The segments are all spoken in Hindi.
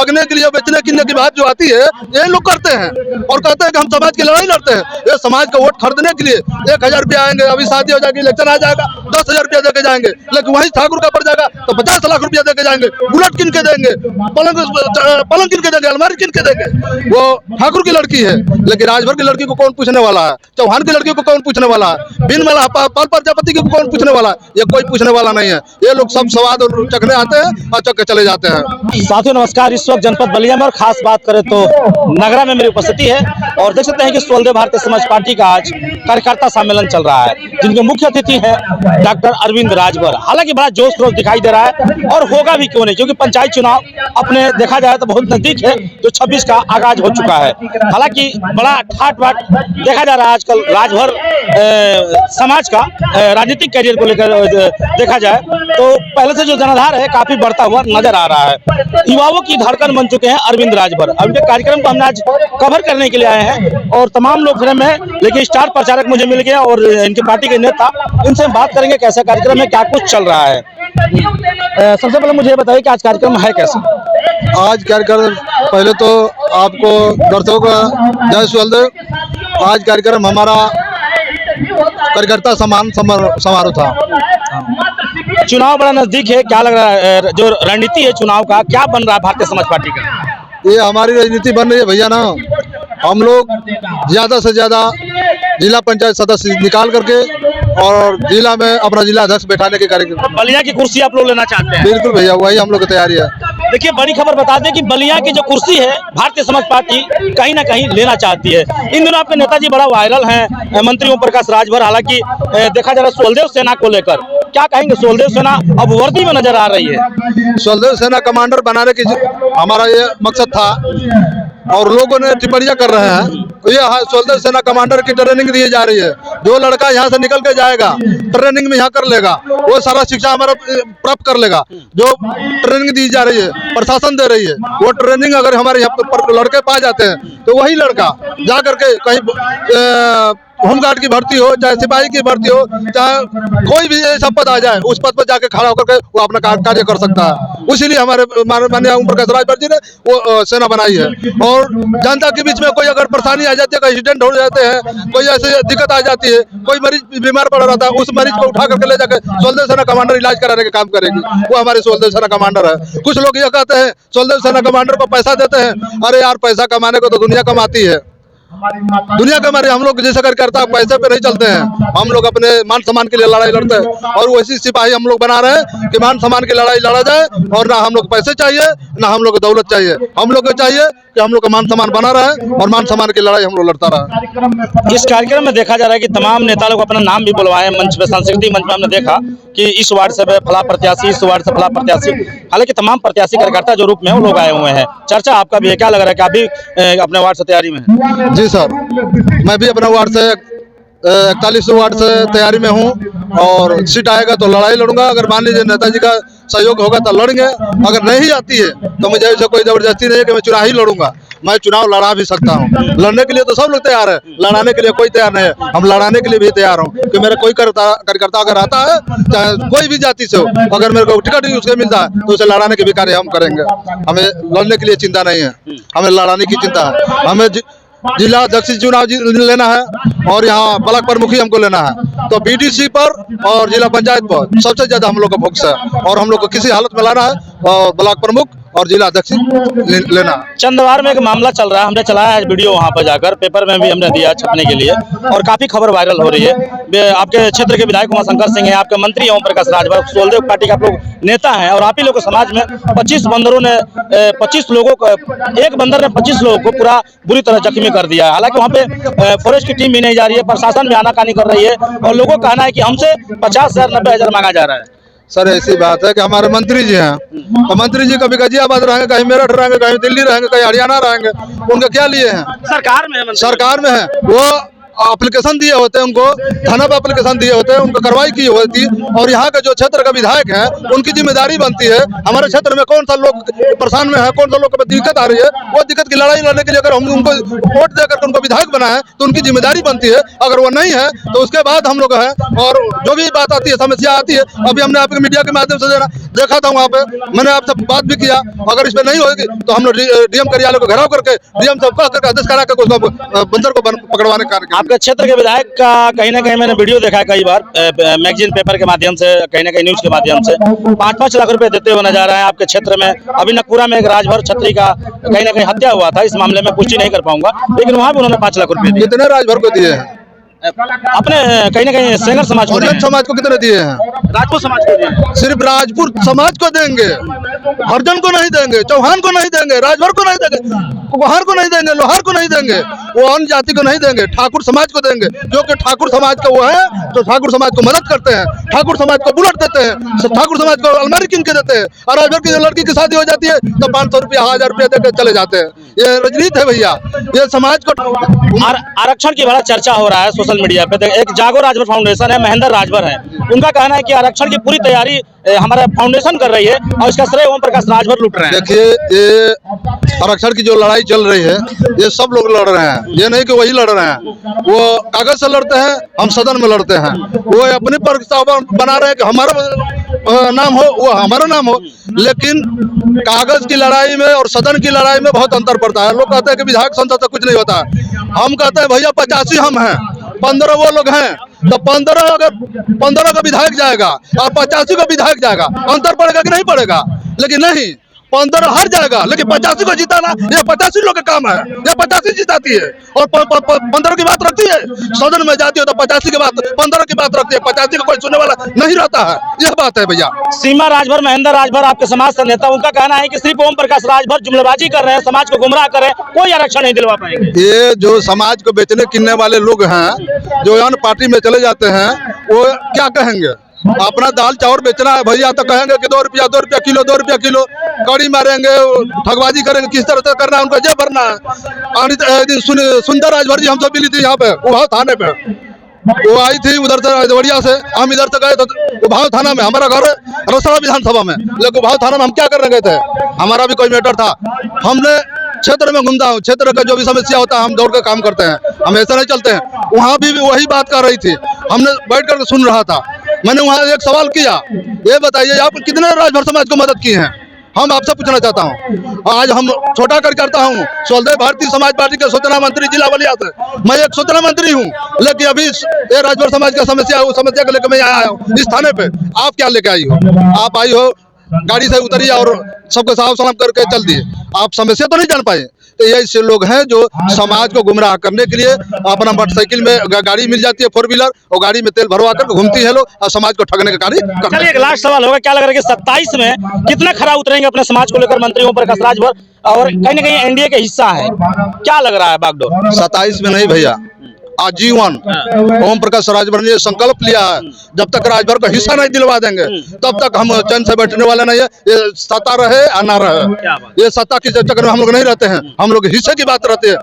ठगने के लिए, बेचने किन्ने की बात जो आती है ये लोग करते हैं और कहते हैं कि हम समाज की लड़ाई लड़ते हैं। ये समाज का वोट खरीदने के लिए 1000 रुपया आएंगे, अभी शादी हो जाएगी, इलेक्शन आ जाएगा, 10,000 रुपया देके जाएंगे, लेकिन वही ठाकुर का पड़ जाएगा तो 50 लाख रुपया देके जाएंगे, बुलेट किन के देंगे, पलंग किन के देंगे, अलमारी किन के देंगे। वो ठाकुर की लड़की है, लेकिन राजभर की लड़की को कौन पूछने वाला है, चौहान की लड़की को कौन पूछने वाला है, बिन मला पाल प्रजापति को कौन पूछने वाला है, ये कोई पूछने वाला नहीं है। ये लोग सब स्वाद चखने आते हैं और चख के चले जाते हैं। साथियों नमस्कार, इस वक्त जनपद बलिया में और खास बात करें तो नगरा में मेरी उपस्थिति है और देख सकते हैं कि सोलदेव भारतीय समाज पार्टी का आज कार्यकर्ता सम्मेलन चल रहा है, जिनके मुख्य अतिथि है डॉक्टर अरविंद राजभर। हालांकि बड़ा जोश खरोश दिखाई दे रहा है और होगा भी क्यों नहीं, क्योंकि पंचायत चुनाव अपने देखा जाए तो बहुत नजदीक है, जो 26 का आगाज हो चुका है। हालांकि बड़ा ठाट बाट देखा जा रहा है आजकल राजभर समाज का राजनीतिक कैरियर को लेकर देखा जाए तो पहले से जो जनाधार है काफी बढ़ता हुआ नजर आ रहा है। युवाओं की धड़कन बन चुके हैं अरविंद राजभर। अब इनके कार्यक्रम को हमने आज कवर करने के लिए आए हैं और तमाम लोग फ्रेम में, लेकिन स्टार प्रचारक मुझे मिल गया और इनकी पार्टी के नेता, इनसे बात करेंगे कैसा कार्यक्रम है, क्या कुछ चल रहा है। सबसे पहले मुझे बताइए कि आज कार्यक्रम है कैसा? आज कार्यक्रम पहले तो आपको दर्शकों का जय सोलदेव। आज कार्यक्रम हमारा कार्यकर्ता सम्मान समारोह था। चुनाव बड़ा नजदीक है, क्या लग रहा है जो रणनीति है चुनाव का, क्या बन रहा है भारतीय समाज पार्टी का? ये हमारी राजनीति बन रही है भैया ना, हम लोग ज्यादा से ज्यादा जिला पंचायत सदस्य निकाल करके और जिला में अपना जिला अध्यक्ष बैठाने के कार्यक्रम। बलिया की कुर्सी आप लोग लेना चाहते हैं? बिल्कुल भैया, वही हम लोग की तैयारी है। देखिए बड़ी खबर बता दें कि बलिया की जो कुर्सी है भारतीय समाज पार्टी कहीं ना कहीं लेना चाहती है। इन दिनों आपके नेताजी बड़ा वायरल हैं, मंत्री ओम प्रकाश राजभर। हालांकि देखा जा रहा है सोलदेव सेना को लेकर, क्या कहेंगे? सोलदेव सेना अब वर्दी में नजर आ रही है। सोलदेव सेना कमांडर बनाने की हमारा ये मकसद था और लोगों ने टिप्पणियां कर रहे हैं। ये सोलदेव सेना कमांडर की ट्रेनिंग दी जा रही है। जो लड़का यहाँ से निकल के जाएगा ट्रेनिंग में यहाँ कर लेगा, वो सारा शिक्षा हमारा प्राप्त कर लेगा। जो ट्रेनिंग दी जा रही है, प्रशासन दे रही है, वो ट्रेनिंग अगर हमारे यहाँ पर लड़के पा जाते हैं तो वही लड़का जा करके कहीं होमगार्ड की भर्ती हो, चाहे सिपाही की भर्ती हो, चाहे कोई भी ऐसा पद आ जाए, उस पद पर जाके खड़ा होकर के वो अपना कार्य कर सकता है। इसीलिए हमारे माननीय ओम प्रकाश राजभर जी ने वो सेना बनाई है। और जनता के बीच में कोई अगर परेशानी आ जाती है, कोई एक्सीडेंट हो जाते हैं, कोई ऐसी दिक्कत आ जाती है, कोई मरीज बीमार पड़ रहा था, उस मरीज को उठा करके ले जाकर सोलदेव सेना कमांडर इलाज कराने का काम करेगी। वो हमारे सोलदेव सेना कमांडर है। कुछ लोग ये कहते हैं सोलदेव सेना कमांडर को पैसा देते हैं, अरे यार पैसा कमाने को तो दुनिया कमाती है। दुनिया के हमारे हम लोग जैसे कार्यकर्ता पैसे पे नहीं चलते हैं, हम लोग अपने मान सम्मान के लिए लड़ाई लड़ते हैं और वैसी सिपाही हम लोग बना रहे हैं कि मान सम्मान की लड़ाई लड़ा जाए और ना हम लोग पैसे चाहिए ना हम लोग को दौलत चाहिए। हम लोग को चाहिए कि हम लोग का मान सम्मान बना रहे और मान सम्मान की लड़ाई हम लोग लड़ता रहे। इस कार्यक्रम में देखा जा रहा है कि तमाम नेता लोग अपना नाम भी बुलवाए मंच पे, सांस्कृतिक मंच पे हमने देखा कि इस वार्ड से फला प्रत्याशी, इस वार्ड से फला प्रत्याशी। हालांकि तमाम प्रत्याशी कार्यकर्ता जो रूप में वो लोग आए हुए हैं। चर्चा आपका भी है, क्या लग रहा है कि आप भी अपने वार्ड से तैयारी में हैं? जी सर, मैं भी अपने वार्ड से 41 वार्ड से तैयारी में हूँ और सीट आएगा तो लड़ाई लड़ूंगा। अगर मान लीजिए नेताजी का सहयोग होगा तो लड़ेंगे, अगर नहीं आती है तो मुझे ऐसा कोई जबरदस्ती नहीं है कि मैं चुनाव ही लड़ूंगा। मैं चुनाव लड़ा भी सकता हूँ, लड़ने के लिए तो सब लोग तैयार है, लड़ाने के लिए कोई तैयार नहीं है। हम लड़ाने के लिए भी तैयार हूँ कि मेरा कोई कार्यकर्ता अगर आता है, चाहे कोई भी जाति से हो, अगर मेरे को टिकट ही उसके मिलता है तो उसे लड़ाने के भी कार्य हम करेंगे। हमें लड़ने के लिए चिंता नहीं है, हमें लड़ाने की चिंता है। हमें जिला अध्यक्ष चुनाव लेना है और यहाँ ब्लॉक प्रमुखी हमको लेना है, तो बीडीसी पर और जिला पंचायत पर सबसे ज्यादा हम लोग का फोकस है और हम लोग को किसी हालत में लाना है और ब्लॉक प्रमुख और जिला अध्यक्ष लेना। चंदवार में एक मामला चल रहा है, हमने चलाया है वीडियो वहां पर जाकर, पेपर में भी हमने दिया छपने के लिए और काफी खबर वायरल हो रही है। आपके क्षेत्र के विधायक उमाशंकर सिंह है, आपके मंत्री ओम प्रकाश राजभर, सोलदेव पार्टी का आप लोग नेता हैं और आप ही लोग को समाज में 25 बंदरों ने 25 लोगों को, एक बंदर ने 25 लोगों को पूरा बुरी तरह जख्मी कर दिया है। हालांकि वहाँ पे फॉरेस्ट की टीम भी नहीं जा रही है, प्रशासन भी आनाकानी कर रही है और लोगों का कहना है कि हमसे 50,000 90,000 मांगा जा रहा है। सर ऐसी बात है कि हमारे मंत्री जी हैं, तो मंत्री जी कभी गाजियाबाद रहेंगे, कहीं मेरठ रहेंगे, कहीं दिल्ली रहेंगे, कहीं हरियाणा रहेंगे, उनके क्या लिए हैं? सरकार में है, सरकार में है। वो एप्लीकेशन दिए होते हैं, उनको थाना पर एप्लीकेशन दिए होते हैं, उनको कार्रवाई की होती है। और यहाँ का जो क्षेत्र का विधायक है उनकी जिम्मेदारी बनती है, हमारे क्षेत्र में कौन सा लोग परेशान में है, कौन सा लोग को दिक्कत आ रही है, वो दिक्कत की लड़ाई लड़ने के लिए अगर हम उनको वोट देकर उनको विधायक बनाए तो उनकी जिम्मेदारी बनती है। अगर वो नहीं है तो उसके बाद हम लोग हैं, और जो भी बात आती है, समस्या आती है, अभी हमने आपके मीडिया के माध्यम से देखा था, वहाँ पे मैंने आपसे बात भी किया। अगर इसमें नहीं होगी तो हम लोग डीएम कार्यालय को घेराव करके डीएम साहब कह करके आदेश करा के उसको बंदर को पकड़वाने का कार्य। आपके क्षेत्र के विधायक का कहीं ना कहीं मैंने वीडियो देखा है कई बार मैगजीन पेपर के माध्यम से, कहीं ना कहीं न्यूज के माध्यम से 5-5 लाख रुपए देते हुए नजर आए आपके क्षेत्र में। अभी नकपुरा में एक राजभर छत्री का कहीं ना कहीं हत्या हुआ था, इस मामले में पुष्टि नहीं कर पाऊंगा, लेकिन वहां भी उन्होंने 5 लाख रुपए दिए। कितने राजभर को दिए हैं? अपने कहीं ना कहीं सेंगर समाज को, समाज को कितने दिए हैं? राजपूत समाज को दिए। सिर्फ राजपूत समाज को देंगे, हरिजन को नहीं देंगे, चौहान को नहीं देंगे, राजभर को नहीं देंगे, कुम्हार को नहीं देंगे, लोहार को नहीं देंगे, वो अन्य जाति को नहीं देंगे, ठाकुर समाज को देंगे। क्योंकि ठाकुर समाज का वो है तो ठाकुर समाज को मदद करते हैं, ठाकुर समाज को बुलेट देते हैं, ठाकुर समाज को अलमारी किन के देते हैं। और राजभर की लड़की की शादी हो जाती है तो 500 रुपया 1000 रुपया देकर चले जाते हैं। ये राजनीति है भैया, ये समाज को। आरक्षण की बड़ा चर्चा हो रहा है सोशल मीडिया पे। एक जागो राजभर फाउंडेशन है, महेंद्र राजभर है, उनका कहना है कि आरक्षण की पूरी तैयारी हमारा फाउंडेशन कर रही है और इसका श्रेय ओम प्रकाश राजभर लूट रहे हैं। देखिए, ये आरक्षण की जो लड़ाई चल रही है ये सब लोग लड़ रहे हैं, ये नहीं कि वही लड़ रहे हैं। वो कागज से लड़ते हैं, हम सदन में लड़ते हैं। वो अपने प्रस्ताव बना रहे हैं कि हमारा नाम हो, वो हमारा नाम हो, लेकिन कागज की लड़ाई में और सदन की लड़ाई में बहुत अंतर पड़ता है। लोग कहते हैं कि विधायक संसद से कुछ नहीं होता है, हम कहते हैं भैया 85 हम हैं, 15 वो लोग हैं, तो 15 का विधायक जाएगा और 85 का विधायक जाएगा, अंतर पड़ेगा कि नहीं पड़ेगा? लेकिन नहीं, 15 हार जाएगा लेकिन 85 को जिताना ये 85 लोग का काम है, ये 85 जिताती है। और 15 की बात रखती है, सदन में जाती है तो 85 की बात, 15 की बात रखती है, 85 का कोई सुनने वाला नहीं रहता है। यह बात है भैया। सीमा राजभर, महेंद्र राजभर आपके समाज से नेता, उनका कहना है कि सिर्फ ओम प्रकाश राजभर जुमलेबाजी कर रहे हैं, समाज को गुमराह कर रहे हैं, कोई आरक्षण नहीं दिलवा पाएंगे। ये जो समाज को बेचने किनने वाले लोग हैं, जो अन्य पार्टी में चले जाते हैं, वो क्या कहेंगे? अपना दाल चावल बेचना है भैया तो कहेंगे कि 2 रुपया किलो, 2 रुपया किलो, कड़ी मारेंगे, ठगबाजी करेंगे, किस तरह से करना है उनका जेब भरना है। सुंदर राजभर जी हमसे मिली थी यहाँ पे उभाव थाने पे, वो आई थी उधर से देवरिया से, हम इधर से गए तो उभाव थाना में, हमारा घर रोसड़ा विधानसभा में, लेकिन उभाव थाना में हम क्या करने गए थे? हमारा भी कोई मैटर था। हमने क्षेत्र में घूमता हूँ, क्षेत्र का जो भी समस्या होता है हम दौड़ के काम करते हैं, हम ऐसा नहीं चलते हैं। वहाँ भी वही बात कर रही थी, हमने बैठ कर सुन रहा था। मैंने वहाँ एक सवाल किया, ये बताइए आप कितने राजभर समाज को मदद की हैं? हम आपसे पूछना चाहता हूँ। आज हम छोटा कर करता हूँ, सोलदेव भारतीय समाज पार्टी के सूचना मंत्री जिला बलिया से, मैं एक सूचना मंत्री हूँ, लेकिन अभी ये राजभर समाज का समस्या है, उस समस्या को लेकर मैं यहाँ आया हूँ इस थाने पे। आप क्या लेके आई हो? आप आई हो गाड़ी से उतरी और सबको साफ सलाम करके चल दिए, आप समस्या तो नहीं जान पाए। तो ये ऐसे लोग हैं जो समाज को गुमराह करने के लिए अपना मोटरसाइकिल में गाड़ी मिल जाती है 4 व्हीलर, और गाड़ी में तेल भरवा कर घूमती है लोग और समाज को ठगने का कार्य करते हैं। चलिए एक लास्ट सवाल होगा, क्या लग रहा है कि 27 में कितना खरा उतरेंगे अपने समाज को लेकर मंत्री ओम प्रकाश राजभर, और कहीं ना कहीं एनडीए के हिस्सा है, क्या लग रहा है बागडोर? 27 में नहीं भैया, आजीवन ओम प्रकाश राजभर ने संकल्प लिया है, जब तक राजभर को हिस्सा नहीं दिलवा देंगे तब तक हम चैन से बैठने वाले नहीं है। ये सत्ता रहे या ना रहे, ये सत्ता के चक्कर में हम लोग नहीं रहते हैं, हम लोग हिस्से की बात रहती है।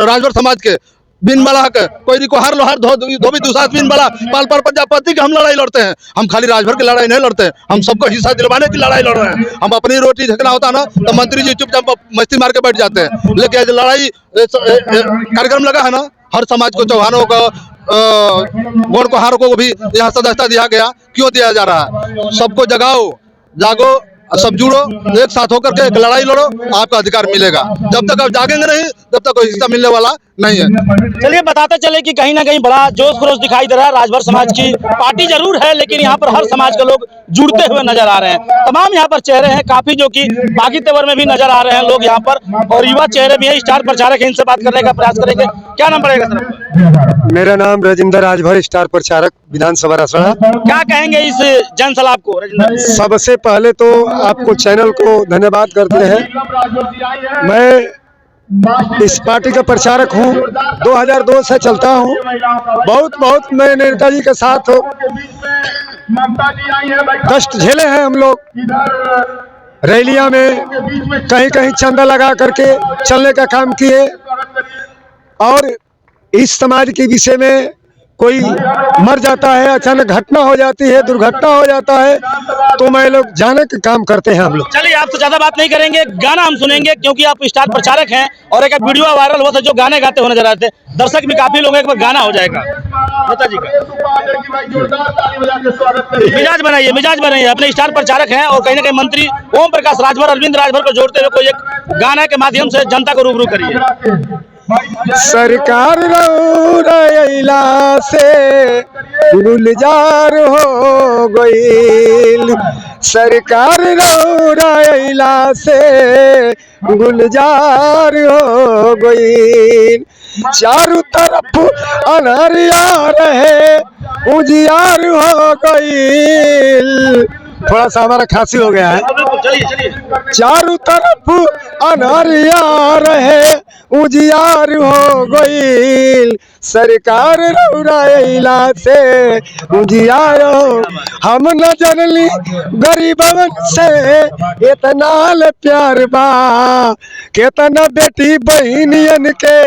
राजभर समाज के बिन बला के कोई रिकोहार लोहार धोबी दुसात बिन बला पाल प्रजापति की हम लड़ाई लड़ते हैं। हम खाली राजभर की लड़ाई नहीं लड़ते हैं, हम सबको हिस्सा दिलवाने की लड़ाई लड़ रहे हैं। हम अपनी रोटी झकना होता ना तो मंत्री जी चुपचाप मस्ती मार के बैठ जाते हैं, लेकिन लड़ाई कार्यक्रम लगा है ना, हर समाज को, चौहानों को, गोड़ कोहारों को भी यहाँ सदस्यता दिया गया। क्यों दिया जा रहा है? सबको जगाओ, जागो, सब जुड़ो, एक साथ होकर के एक लड़ाई लड़ो, आपका अधिकार मिलेगा। जब तक आप जागेंगे नहीं तब तक कोई हिस्सा मिलने वाला नहीं है। चलिए बताते चले कि कहीं ना कहीं बड़ा जोश खरोश दिखाई दे रहा है। राजभर समाज की पार्टी जरूर है, लेकिन यहाँ पर हर समाज के लोग जुड़ते हुए नजर आ रहे हैं। तमाम यहाँ पर चेहरे हैं काफी, जो कि बागी तेवर में भी नजर आ रहे हैं लोग यहाँ पर, और युवा चेहरे भी है, स्टार प्रचारक है, इनसे बात करने का प्रयास करेंगे। क्या नाम पड़ेगा सर? मेरा नाम राजेंद्र राजभर, स्टार प्रचारक, विधानसभा रसड़ा। क्या कहेंगे इस जनसलाब को? सबसे पहले तो आपको चैनल को धन्यवाद करते हैं। मैं इस पार्टी का प्रचारक हूँ, 2002 से चलता हूँ। बहुत मैं नेताजी के साथ कष्ट झेले हैं हम लोग। रैलिया में कहीं कहीं चंदा लगा करके चलने का काम किए, और इस समाज के विषय में कोई मर जाता है, अचानक घटना हो जाती है, दुर्घटना हो जाता है, तो मैं लोग जाने का काम करते हैं हम लोग। चलिए आपसे ज्यादा बात नहीं करेंगे, गाना हम सुनेंगे क्योंकि आप स्टार प्रचारक हैं और एक वीडियो वायरल हुआ था जो गाने गाते हुए नजर आते हैं। दर्शक भी काफी लोग हैं, एक बार गाना हो जाएगा नेताजी का। मिजाज बनाइए, अपने स्टार प्रचारक हैं और कहीं ना कहीं मंत्री ओम प्रकाश राजभर, अरविंद राजभर को जोड़ते हुए कोई एक गाना के माध्यम से जनता को रूबरू करिए। सरकार रौरा से गुलजार हो गईल, सरकार रौरा से गुलजार हो गईल, चारों तरफ अनहरिया रहे उजियार हो गईल। थोड़ा सा हमारा खांसी हो गया है। चारों तरफ अनहरिया रहे उजियार हो गईल, सरकार रौरा से उजियार हो। हम न जनली गरीबन से इतना प्यार बा, केतना बेटी बहनियन के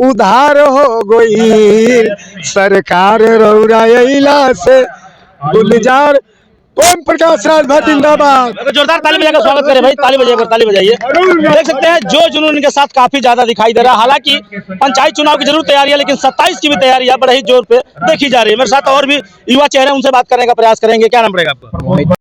उधार हो गईल, सरकार रौरा से गुलजार। ओम प्रकाश राजभर जिंदाबाद। जोरदार ताली बजाकर स्वागत करें भाई, ताली बजाइए, ताली बजाइए। देख सकते हैं जो जुनून इनके साथ काफी ज्यादा दिखाई दे रहा है। हालांकि पंचायत चुनाव की जरूर तैयारी है, लेकिन 27 की भी तैयारी है बड़े ही जोर पे देखी जा रही है। मेरे साथ और भी युवा चेहरे, उनसे बात करने का प्रयास करेंगे। क्या नाम पड़ेगा आपका?